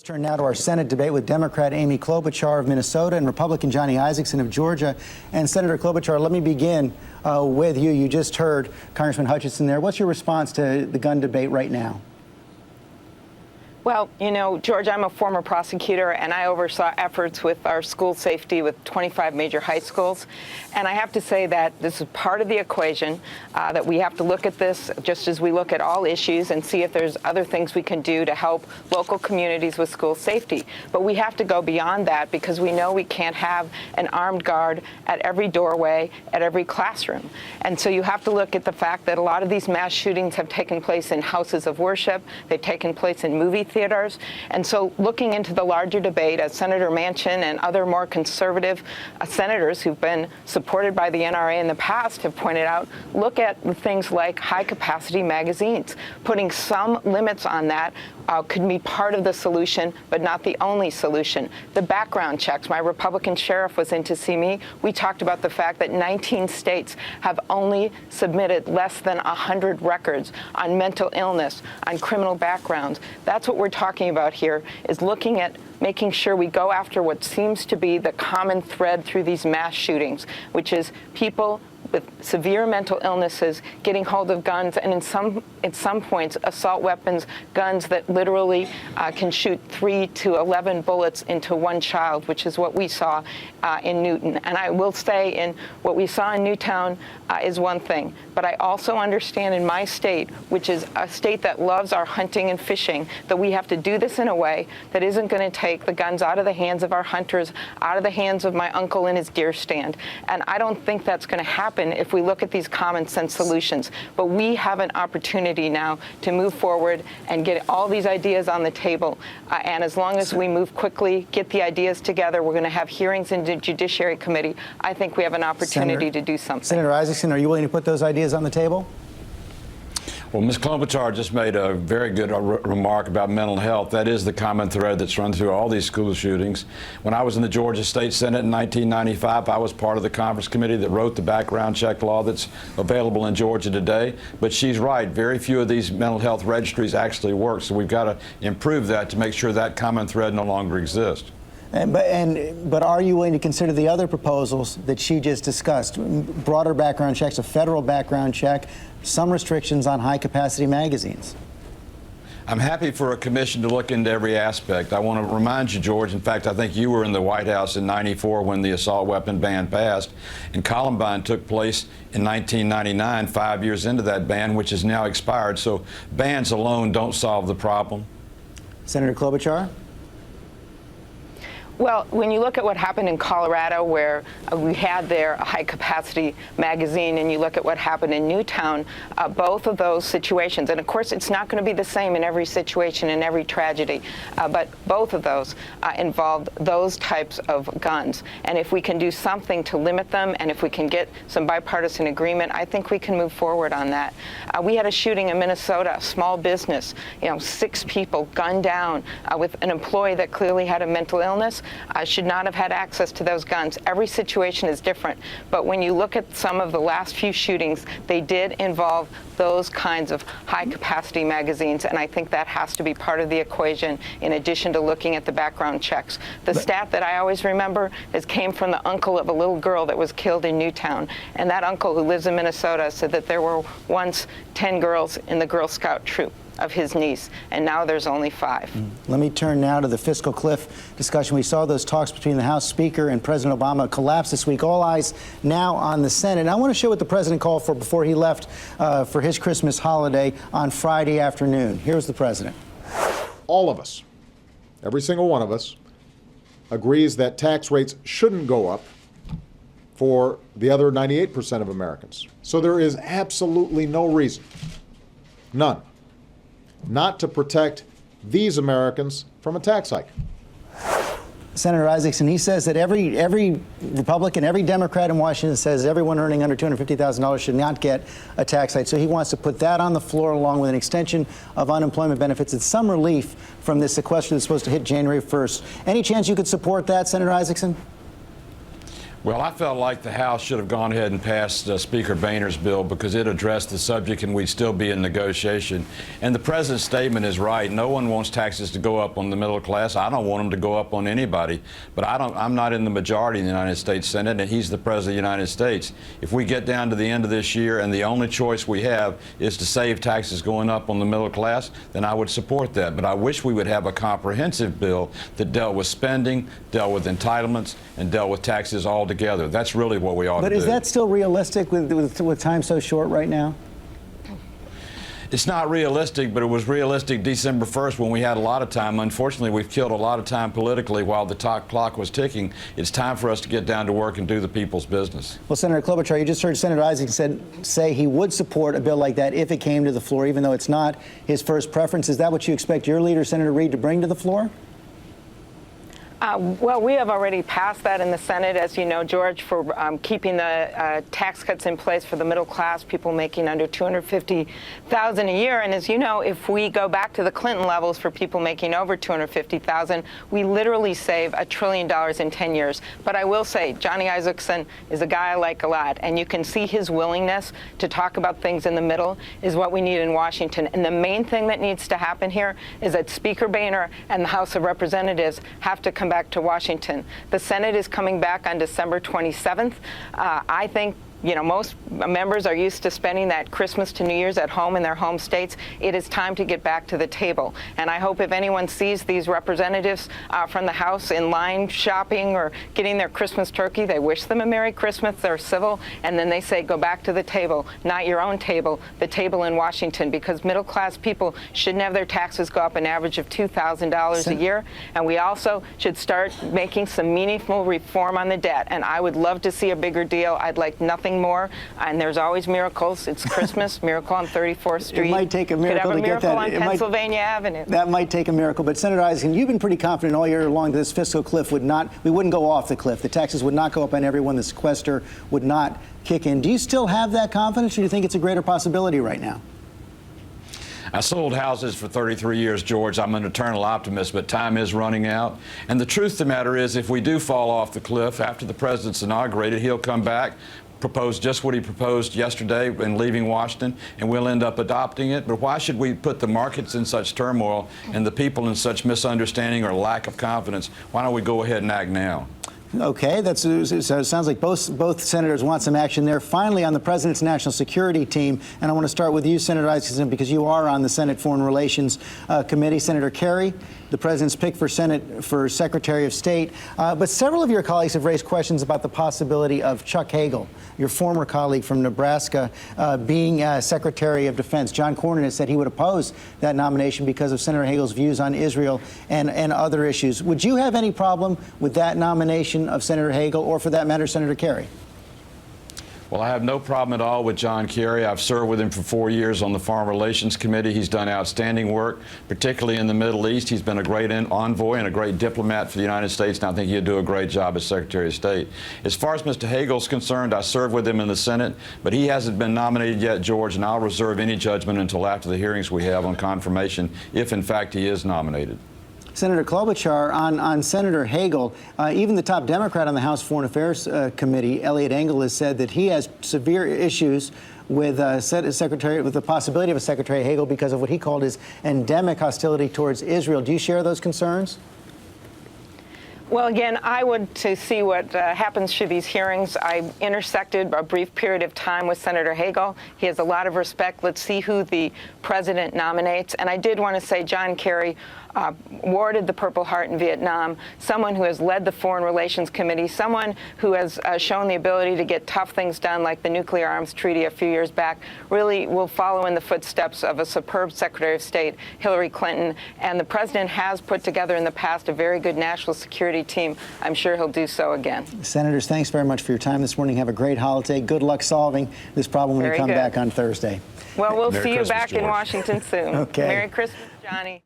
Turn now to our Senate debate with Democrat Amy Klobuchar of Minnesota and Republican Johnny Isakson of Georgia. And Senator Klobuchar, let me begin with you. You just heard Congressman Hutchinson there. What's your response to the gun debate right now? Well, you know, George, I'm a former prosecutor, and I oversaw efforts with our school safety with 25 major high schools. And I have to say that this is part of the equation, that we have to look at this just as we look at all issues and see if there's other things we can do to help local communities with school safety. But we have to go beyond that because we know we can't have an armed guard at every doorway, at every classroom. And so you have to look at the fact that a lot of these mass shootings have taken place in houses of worship. They've taken place in movie theaters. And so looking into the larger debate, as Senator Manchin and other more conservative senators who've been supported by the NRA in the past have pointed out, look at things like high-capacity magazines. Putting some limits on that could be part of the solution, but not the only solution. The background checks. My Republican sheriff was in to see me. We talked about the fact that 19 states have only submitted less than 100 records on mental illness, on criminal backgrounds. That's what we're talking about here, is looking at making sure we go after what seems to be the common thread through these mass shootings, which is people with severe mental illnesses getting hold of guns, and in some points assault weapons, guns that literally can shoot 3 to 11 bullets into one child, which is what we saw in Newton. And I will say, in what we saw in Newtown is one thing, but I also understand in my state, which is a state that loves our hunting and fishing, that we have to do this in a way that isn't going to take the guns out of the hands of our hunters, out of the hands of my uncle in his deer stand. And I don't think that's going to happen if we look at these common sense solutions. But we have an opportunity now to move forward and get all these ideas on the table. And as long as we move quickly, get the ideas together, we're going to have hearings in the Judiciary Committee. I think we have an opportunity to do something. Senator Isakson, are you willing to put those ideas on the table? Well, Ms. Klobuchar just made a very good remark about mental health. That is the common thread that's run through all these school shootings. When I was in the Georgia State Senate in 1995, I was part of the conference committee that wrote the background check law that's available in Georgia today. But she's right, very few of these mental health registries actually work. So we've got to improve that to make sure that common thread no longer exists. But are you willing to consider the other proposals that she just discussed? Broader background checks, a federal background check, some restrictions on high-capacity magazines. I'm happy for a commission to look into every aspect. I want to remind you, George, in fact, I think you were in the White House in '94 when the assault weapon ban passed, and Columbine took place in 1999, 5 years into that ban, which has now expired. So bans alone don't solve the problem. Senator Klobuchar? Well, when you look at what happened in Colorado, where we had there a high-capacity magazine, and you look at what happened in Newtown, both of those situations, and of course it's not going to be the same in every situation, in every tragedy, but both of those involved those types of guns. And if we can do something to limit them, and if we can get some bipartisan agreement, I think we can move forward on that. We had a shooting in Minnesota, a small business, 6 people gunned down with an employee that clearly had a mental illness. Should not have had access to those guns. Every situation is different. But when you look at some of the last few shootings, they did involve those kinds of high-capacity magazines, and I think that has to be part of the equation in addition to looking at the background checks. The stat that I always remember came from the uncle of a little girl that was killed in Newtown, and that uncle, who lives in Minnesota, said that there were once 10 girls in the Girl Scout troop of his niece, and now there's only 5. Let me turn now to the fiscal cliff discussion. We saw those talks between the House Speaker and President Obama collapse this week. All eyes now on the Senate. And I want to show what the president called for before he left for his Christmas holiday on Friday afternoon. Here's the president. All of us, every single one of us, agrees that tax rates shouldn't go up for the other 98% of Americans. So there is absolutely no reason, none, not to protect these Americans from a tax hike. Senator Isakson, he says that every Republican, every Democrat in Washington says everyone earning under $250,000 should not get a tax hike. So he wants to put that on the floor along with an extension of unemployment benefits and some relief from this sequester that's supposed to hit January 1st. Any chance you could support that, Senator Isakson? Well, I felt like the House should have gone ahead and passed Speaker Boehner's bill because it addressed the subject and we'd still be in negotiation. And the president's statement is right. No one wants taxes to go up on the middle class. I don't want them to go up on anybody. But I'm not in the majority in the United States Senate, and he's the president of the United States. If we get down to the end of this year and the only choice we have is to save taxes going up on the middle class, then I would support that. But I wish we would have a comprehensive bill that dealt with spending, dealt with entitlements, and dealt with taxes all together. That's really what we ought to do. But is that still realistic with time so short right now? It's not realistic, but it was realistic December 1st when we had a lot of time. Unfortunately, we've killed a lot of time politically while the clock was ticking. It's time for us to get down to work and do the people's business. Well, Senator Klobuchar, you just heard Senator Isakson say he would support a bill like that if it came to the floor, even though it's not his first preference. Is that what you expect your leader, Senator Reid, to bring to the floor? Well, we have already passed that in the Senate, as you know, George, for keeping the tax cuts in place for the middle class, people making under $250,000 a year. And as you know, if we go back to the Clinton levels for people making over $250,000, we literally save $1 trillion in 10 years. But I will say, Johnny Isakson is a guy I like a lot, and you can see his willingness to talk about things in the middle is what we need in Washington. And the main thing that needs to happen here is that Speaker Boehner and the House of Representatives have to come back to Washington. The Senate is coming back on December 27th. I think most members are used to spending that Christmas to New Year's at home in their home states. It is time to get back to the table. And I hope if anyone sees these representatives from the House in line shopping or getting their Christmas turkey, they wish them a Merry Christmas, they're civil, and then they say, go back to the table, not your own table, the table in Washington, because middle-class people shouldn't have their taxes go up an average of $2,000 a year. And we also should start making some meaningful reform on the debt. And I would love to see a bigger deal. I'd like nothing more, and there's always miracles. It's Christmas, miracle on 34th Street. It might take a miracle to get that. On Pennsylvania Avenue. That might take a miracle. But Senator Isakson, you've been pretty confident all year long that this fiscal cliff we wouldn't go off the cliff. The taxes would not go up on everyone. The sequester would not kick in. Do you still have that confidence, or do you think it's a greater possibility right now? I sold houses for 33 years, George. I'm an eternal optimist, but time is running out. And the truth of the matter is, if we do fall off the cliff after the president's inaugurated, he'll come back, propose just what he proposed yesterday in leaving Washington, and we'll end up adopting it. But why should we put the markets in such turmoil and the people in such misunderstanding or lack of confidence? Why don't we go ahead and act now? Okay, so it sounds like both senators want some action there. Finally, on the president's national security team, and I want to start with you, Senator Isakson, because you are on the Senate Foreign Relations Committee. Senator Kerry, the president's pick for Secretary of State. But several of your colleagues have raised questions about the possibility of Chuck Hagel, your former colleague from Nebraska, being Secretary of Defense. John Cornyn has said he would oppose that nomination because of Senator Hagel's views on Israel and other issues. Would you have any problem with that nomination of Senator Hagel, or for that matter, Senator Kerry? Well, I have no problem at all with John Kerry. I've served with him for 4 years on the Foreign Relations Committee. He's done outstanding work, particularly in the Middle East. He's been a great envoy and a great diplomat for the United States, and I think he'll do a great job as Secretary of State. As far as Mr. Hagel's concerned, I served with him in the Senate, but he hasn't been nominated yet, George, and I'll reserve any judgment until after the hearings we have on confirmation, if in fact he is nominated. Senator Klobuchar, on Senator Hagel, even the top Democrat on the House Foreign Affairs Committee, Eliot Engel, has said that he has severe issues with the possibility of a Secretary Hagel because of what he called his endemic hostility towards Israel. Do you share those concerns? Well, again, I would to see what happens through these hearings. I intersected a brief period of time with Senator Hagel. He has a lot of respect. Let's see who the president nominates. And I did want to say John Kerry awarded the Purple Heart in Vietnam, someone who has led the Foreign Relations Committee, someone who has shown the ability to get tough things done like the nuclear arms treaty a few years back, really will follow in the footsteps of a superb Secretary of State, Hillary Clinton. And the president has put together in the past a very good national security team. I'm sure he'll do so again. Senators, thanks very much for your time this morning. Have a great holiday. Good luck solving this problem when you come back on Thursday. Well, we'll Merry see you Christmas, back George. in Washington soon. Okay. Merry Christmas, Johnny.